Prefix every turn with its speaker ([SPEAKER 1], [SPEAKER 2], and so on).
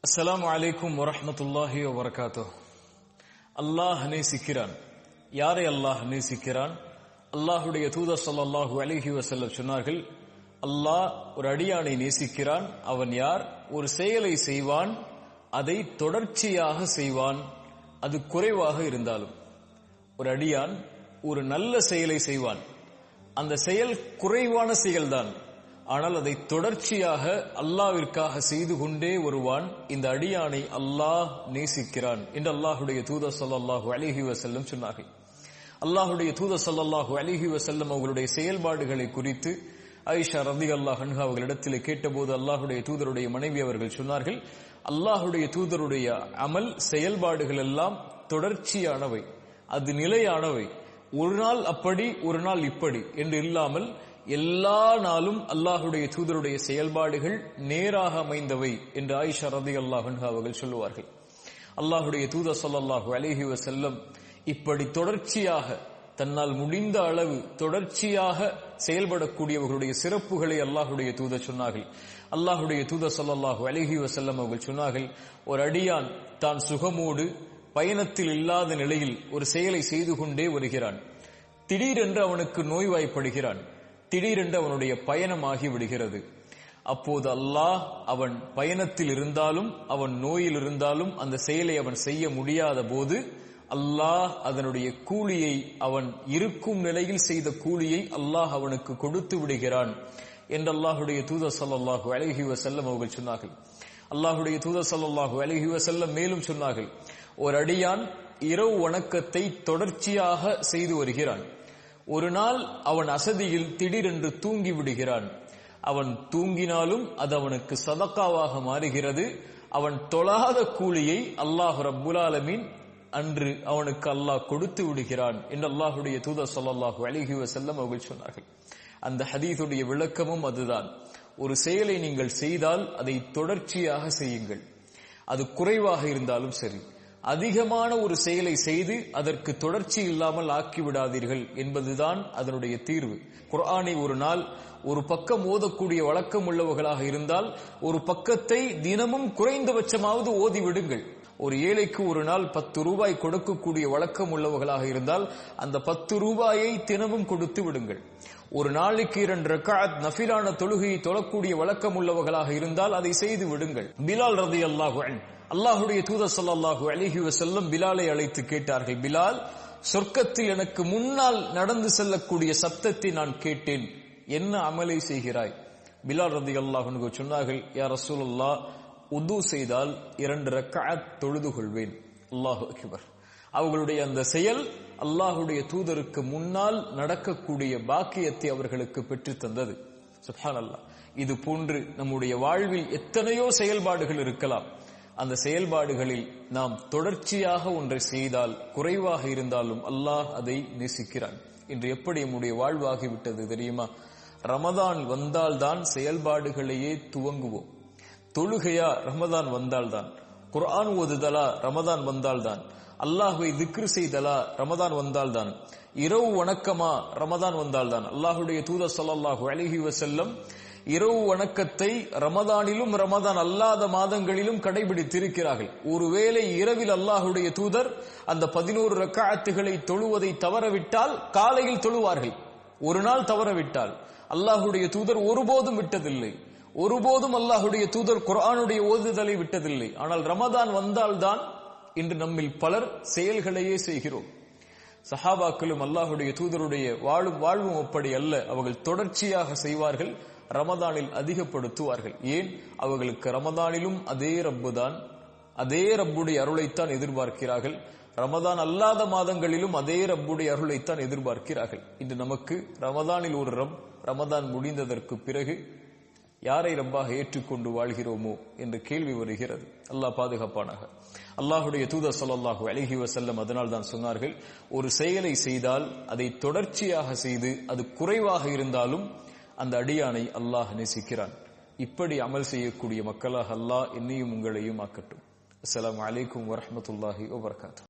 [SPEAKER 1] அஸ்ஸலாமு அலைக்கும் வரஹ்மத்துல்லாஹி வபரகாத்துஹ். அல்லாஹ் நேசிக்கிறான். யாரை அல்லாஹ் நேசிக்கிறான்? அல்லாஹுடைய தூதர் ஸல்லல்லாஹு அலைஹி வஸல்லம் சொன்னார்கள், அல்லாஹ் ஒரு அடியானை நேசிக்கிறான். அவன் யார்? ஒரு செயலை செய்வான், அதை தொடர்ச்சியாக செய்வான், அது குறைவாக இருந்தாலும். ஒரு அடியான் ஒரு நல்ல செயலை செய்வான், அந்த செயல் குறைவான செயல்தான், ஆனால் அதை தொடர்ச்சியாக அல்லாஹ்விற்காக செய்து கொண்டே வருவான். இந்த அடியானை அல்லாஹ் நேசிக்கிறான் என்று அல்லாஹுடைய தூதர் ஸல்லல்லாஹு அலைஹி வஸல்லம் சொன்னார்கள். அல்லாஹுடைய தூதர் ஸல்லல்லாஹு அலைஹி வஸல்லம் அவர்களுடைய செயல்பாடுகளை குறித்து ஆயிஷா ரலியல்லாஹு அன்ஹா அவர்களிடத்தில் கேட்டபோது அல்லாஹுடைய தூதருடைய மனைவி அவர்கள் சொன்னார்கள், அல்லாஹுடைய தூதருடைய அமல் செயல்பாடுகள் எல்லாம் தொடர்ச்சியானவை, அது நிலையானவை, ஒரு நாள் அப்படி ஒரு நாள் இப்படி என்று இல்லாமல் எல்லா நாளும் அல்லாஹுடைய தூதருடைய செயல்பாடுகள் நேராக அமைந்தவை என்று ஆயிஷா ரலியல்லாஹு அன்ஹா அவர்கள் சொல்லுவார்கள். அல்லாஹுடைய தூதர் ஸல்லல்லாஹு அலைஹி வஸல்லம் இப்படி தொடர்ச்சியாக தன்னால் முடிந்த அளவு தொடர்ச்சியாக செயல்படக்கூடியவர்களுடைய சிறப்புகளை அல்லாஹுடைய தூதர் சொன்னார்கள். அல்லாஹுடைய தூதர் ஸல்லல்லாஹு அலைஹி வஸல்லம் அவர்கள் சொன்னார்கள், ஒரு அடியான் தான் சுகமோடு பயணத்தில் இல்லாத நிலையில் ஒரு செயலை செய்து கொண்டே வருகிறான். திடீரென்று அவனுக்கு நோய்வாய்ப்படுகிறான், திடீரென்று அவனுடைய பயணமாகி விடுகிறது. அப்போது அல்லாஹ் அவன் பயணத்தில் இருந்தாலும் அவன் நோயில் இருந்தாலும் அந்த செயலை அவன் செய்ய முடியாத போது அல்லாஹ் அதனுடைய கூலியை, அவன் இருக்கும் நிலையில் செய்த கூலியை அல்லாஹ் அவனுக்கு கொடுத்து விடுகிறான் என்று அல்லாஹுடைய தூதர் ஸல்லல்லாஹு அலைஹி வஸல்லம் அவர்கள் சொன்னார்கள். அல்லாஹுடைய தூதர் ஸல்லல்லாஹு அலைஹி வஸல்லம் மேலும் சொன்னார்கள், ஒரு அடியான் இரவு வணக்கத்தை தொடர்ச்சியாக செய்து வருகிறான். ஒரு நாள் அவன் அசதியில் திடீரென்று தூங்கி விடுகிறான். அவன் தூங்கினாலும் அது அவனுக்கு சதக்காவாக மாறுகிறது. அவன் தொழாத கூலியை அல்லாஹ் ரப்புல் ஆலமீன் அன்று அவனுக்கு அல்லாஹ் கொடுத்து விடுகிறான் என்று அல்லாஹுடைய தூதர் ஸல்லல்லாஹு அலைஹி வஸல்லம் அவர்கள் சொன்னார்கள். அந்த ஹதீஸுடைய விளக்கமும் அதுதான். ஒரு செயலை நீங்கள் செய்தால் அதை தொடர்ச்சியாக செய்யுங்கள், அது குறைவாக இருந்தாலும் சரி. அதிகமான ஒரு செயலை செய்து அதற்கு தொடர்ச்சி இல்லாமல் ஆக்கிவிடாதீர்கள் என்பதுதான் அதனுடைய தீர்வு. குர்ஆனை ஒரு நாள் ஒரு பக்கம் ஓதக்கூடிய வழக்கம் உள்ளவர்களாக இருந்தால் ஒரு பக்கத்தை தினமும் குறைந்தபட்சமாவது ஓதிவிடுங்கள். ஒரு ஏழைக்கு ஒரு நாள் 10 ரூபாய் கொடுக்கக்கூடிய வழக்கம் உள்ளவர்களாக இருந்தால் அந்த 10 ரூபாயை தினமும் கொடுத்து விடுங்கள். ஒரு நாளைக்கு 2 ரக்அத் நஃபிலான தொழுகையை தொழக்கூடிய வழக்கம் உள்ளவர்களாக இருந்தால் அதை செய்து விடுங்கள். பிலால் ரலியல்லாஹு அன்ஹு, அல்லாஹுடைய தூதர் ஸல்லல்லாஹு அலைஹி வஸல்லம் பிலாலை அழைத்து கேட்டார்கள், பிலால், சொர்க்கத்தில் எனக்கு முன்னால் நடந்து செல்லக்கூடிய சப்தத்தை நான் கேட்டேன், என்ன அமலை செய்கிறாய்? பிலால் ரலியல்லாஹு அன்ஹு சொன்னார்கள், யா ரசூலுல்லாஹ், உது செய்தால் 2 ரக்அத் தொழுது கொள்வேன். அல்லாஹு அக்பர். அவர்களுடைய அந்த செயல் அல்லாஹுடைய தூதருக்கு முன்னால் நடக்கக்கூடிய பாக்கியத்தை அவர்களுக்கு பெற்று தந்தது. சுப்ஹானல்லாஹ். இது போன்று நம்முடைய வாழ்வில் எத்தனையோ செயல்பாடுகள் இருக்கலாம். அந்த செயல்பாடுகளில் நாம் தொடர்ச்சியாக ஒன்றை செய்தால் குறைவாக இருந்தாலும் அல்லாஹ் அதை நேசிக்கிறான். இன்று எப்படி நம்முடைய வாழ்வாகிவிட்டது தெரியுமா? ரமதான் வந்தால்தான் செயல்பாடுகளையே துவங்குவோம். தொழுகையா? ரமதான் வந்தால்தான். குர்ஆன் ஓதுதலா? ரமதான் வந்தால்தான். அல்லாஹ்வை திக்ர் செய்தலா? ரமதான் வந்தால்தான். இரவு வணக்கமா? ரமதான் வந்தால்தான். அல்லாஹுடைய தூதர் ஸல்லல்லாஹு அலைஹி வஸல்லம் இரவு வணக்கத்தை ரமதானிலும் ரமதான் அல்லாத மாதங்களிலும் கடைபிடித்திருக்கிறார்கள். ஒருவேளை இரவில் அல்லாஹுடைய தூதர் அந்த 11 ரக்அத்துகளை தொழுவதை தவறவிட்டால் காலையில் தொழுவார்கள். ஒரு நாள் தவறவிட்டால் அல்லாஹுடைய தூதர் ஒருபோதும் விட்டதில்லை. ஒருபோதும் அல்லாஹுடைய தூதர் குர்ஆனுடைய ஓதுதலை விட்டதில்லை. ஆனால் ரமதான் வந்தால்தான் இன்று நம்மில் பலர் செயல்களையே செய்கிறோம். சஹாபாக்களும் அல்லாஹுடைய தூதருடைய வாழ்வும் அப்படி அல்ல. அவர்கள் தொடர்ச்சியாக செய்வார்கள், ரமதானில் அதிகப்படுத்துவார்கள். ஏன்? அவர்களுக்கு ரமதானிலும் அதே ரப்பு தான், அதே ரப்புடைய அருளைத்தான் எதிர்பார்க்கிறார்கள். ரமதான் அல்லாத மாதங்களிலும் அதே ரப்புடைய அருளைத்தான் எதிர்பார்க்கிறார்கள். இன்று நமக்கு ரமதானில் ஒரு ரப், ரமதான் முடிந்ததற்கு பிறகு யாரை ரப்பாக ஏற்றுக்கொண்டு வாழ்கிறோமோ என்ற கேள்வி வருகிறது. அல்லாஹ் பாதுகாப்பானாக. அல்லாஹுடைய தூதர் ஸல்லல்லாஹு அலைஹி வஸல்லம் அதனால் தான் சொன்னார்கள், ஒரு செயலை செய்தால் அதை தொடர்ச்சியாக செய்து அது குறைவாக இருந்தாலும் அந்த அடியானை அல்லாஹ் நேசிக்கிறான். இப்படி அமல் செய்யக்கூடிய மக்களாக அல்லாஹ் என்னையும் உங்களையும் ஆக்கட்டும். அஸ்ஸலாமு அலைக்கும் வரஹ்மத்துல்லாஹி வபரகாத்துஹு.